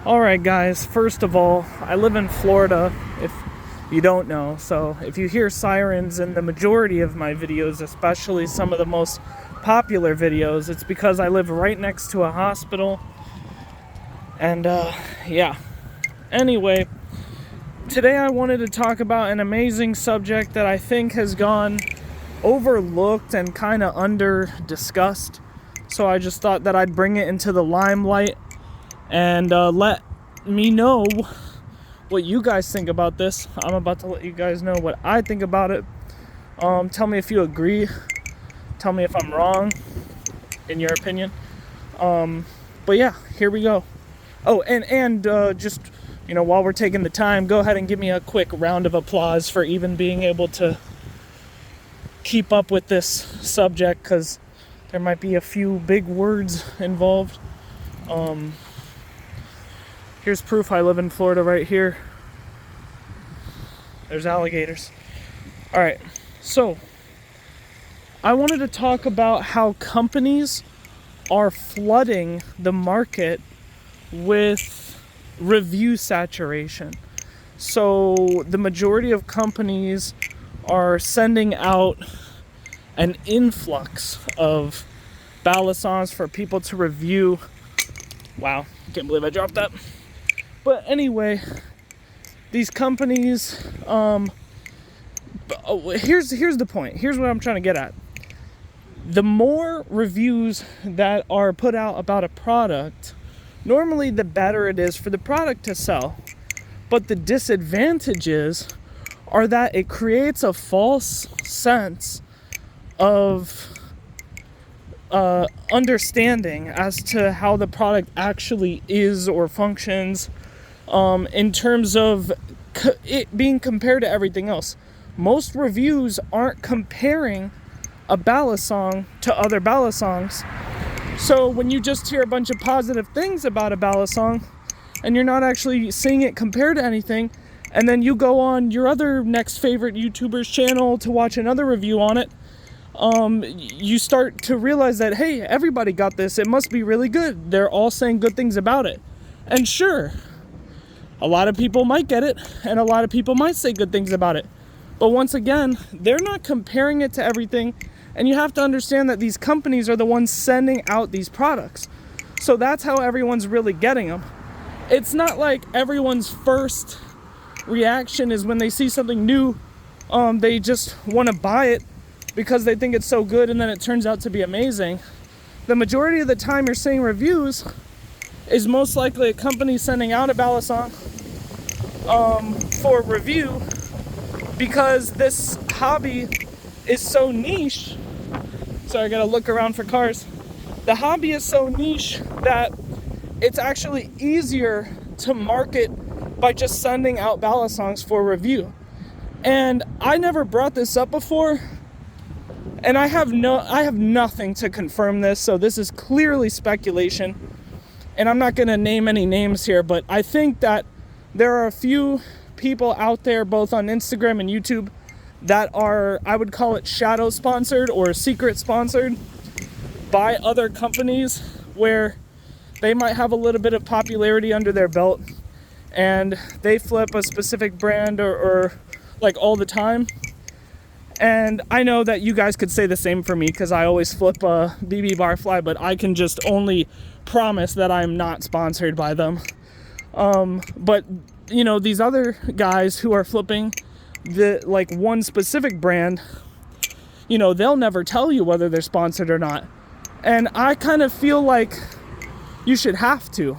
Alright guys, first of all, I live in Florida, if you don't know, so if you hear sirens in the majority of my videos, especially some of the most popular videos, it's because I live right next to a hospital, and yeah. Anyway, today I wanted to talk about an amazing subject that I think has gone overlooked and kind of under-discussed, so I just thought that I'd bring it into the limelight and let me know what you guys think about this. I'm about to let you guys know what I think about it. Tell me if you agree. Tell me if I'm wrong, in your opinion. But yeah, here we go. Oh, and just, while we're taking the time, go ahead and give me a quick round of applause for even being able to keep up with this subject, because there might be a few big words involved. Here's proof I live in Florida right here. There's alligators. Alright, so I wanted to talk about how companies are flooding the market with review saturation. So the majority of companies are sending out an influx of Balisongs for people to review. Wow, can't believe I dropped that. But anyway, these companies, here's the point. Here's what I'm trying to get at. The more reviews that are put out about a product, normally the better it is for the product to sell. But the disadvantages are that it creates a false sense of understanding as to how the product actually is or functions, in terms of it being compared to everything else. Most reviews aren't comparing a Balisong to other Balisongs. So when you just hear a bunch of positive things about a Balisong and you're not actually seeing it compared to anything, and then you go on your other next favorite YouTuber's channel to watch another review on it, you start to realize that, hey, everybody got this, it must be really good. They're all saying good things about it. And sure, a lot of people might get it, and a lot of people might say good things about it. But once again, they're not comparing it to everything, and you have to understand that these companies are the ones sending out these products. So that's how everyone's really getting them. It's not like everyone's first reaction is when they see something new, they just want to buy it because they think it's so good, and then it turns out to be amazing. The majority of the time you're seeing reviews is most likely a company sending out a Balisong for review, because this hobby is so niche. Sorry, I gotta look around for cars. The hobby is so niche that it's actually easier to market by just sending out Balisongs for review. And I never brought this up before, and I have nothing to confirm this, so this is clearly speculation. And I'm not gonna name any names here, but I think that there are a few people out there, both on Instagram and YouTube, that are, I would call it shadow sponsored or secret sponsored by other companies, where they might have a little bit of popularity under their belt and they flip a specific brand or like all the time. And I know that you guys could say the same for me, because I always flip a BB Barfly, but I can just only promise that I'm not sponsored by them. But these other guys who are flipping one specific brand, they'll never tell you whether they're sponsored or not. And I kind of feel like you should have to,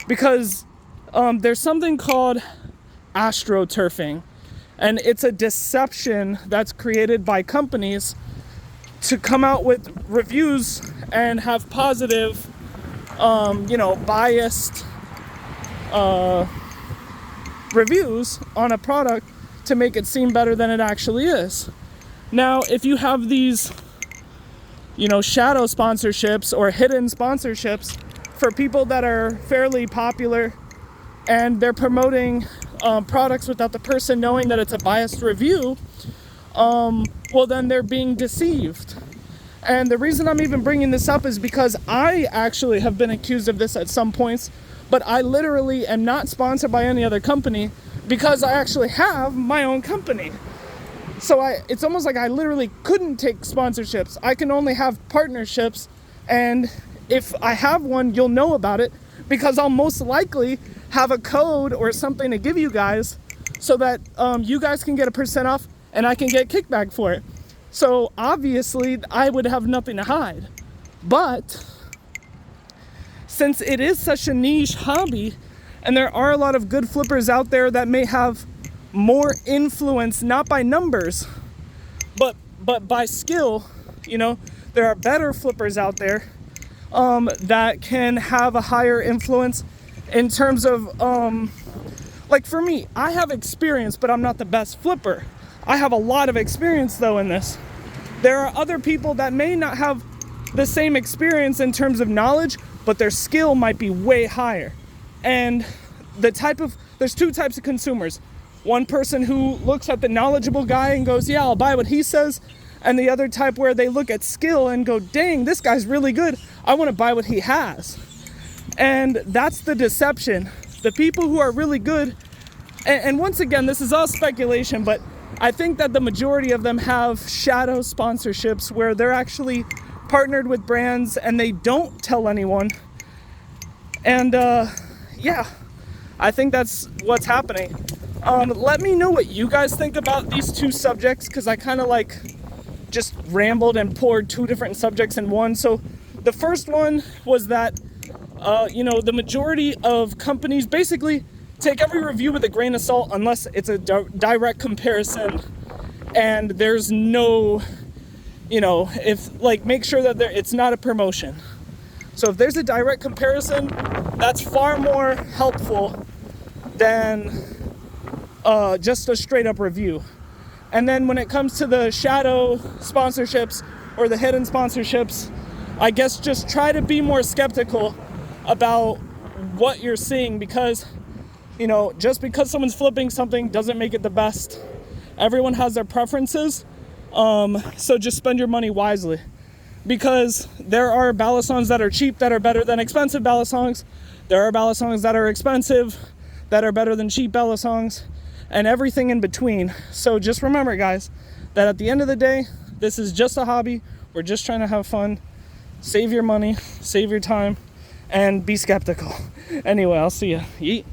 because there's something called astroturfing, and it's a deception that's created by companies to come out with reviews and have positive, biased reviews on a product to make it seem better than it actually is. Now, if you have these, shadow sponsorships or hidden sponsorships for people that are fairly popular, and they're promoting products without the person knowing that it's a biased review, well, then they're being deceived. And the reason I'm even bringing this up is because I actually have been accused of this at some points but I literally am not sponsored by any other company because I actually have my own company. So it's almost like I literally couldn't take sponsorships. I can only have partnerships, and if I have one, you'll know about it because I'll most likely have a code or something to give you guys so that you guys can get a % off and I can get kickback for it. So obviously I would have nothing to hide. But since it is such a niche hobby, and there are a lot of good flippers out there that may have more influence, not by numbers, but by skill, you know, there are better flippers out there that can have a higher influence in terms of, like for me, I have experience, but I'm not the best flipper. I have a lot of experience though in this. There are other people that may not have the same experience in terms of knowledge, but their skill might be way higher. And there's two types of consumers. One person who looks at the knowledgeable guy and goes, yeah, I'll buy what he says. And the other type where they look at skill and go, dang, this guy's really good. I want to buy what he has. And that's the deception. The people who are really good, and once again, this is all speculation, but I think that the majority of them have shadow sponsorships where they're actually partnered with brands and they don't tell anyone. And yeah, I think that's what's happening. Let me know what you guys think about these two subjects, because I kind of like just rambled and poured two different subjects in one. So the first one was that, you know, the majority of companies basically take every review with a grain of salt unless it's a direct comparison and there's no, you know, make sure that it's not a promotion. So if there's a direct comparison, that's far more helpful than just a straight up review. And then when it comes to the shadow sponsorships or the hidden sponsorships, I guess just try to be more skeptical about what you're seeing, because, you know, just because someone's flipping something doesn't make it the best. Everyone has their preferences, so just spend your money wisely, because there are Balisongs that are cheap that are better than expensive Balisongs. There are Balisongs that are expensive that are better than cheap Balisongs, and everything in between. So just remember, guys, that at the end of the day, this is just a hobby. We're just trying to have fun. Save your money, save your time, and be skeptical. Anyway, I'll see you. Yeet.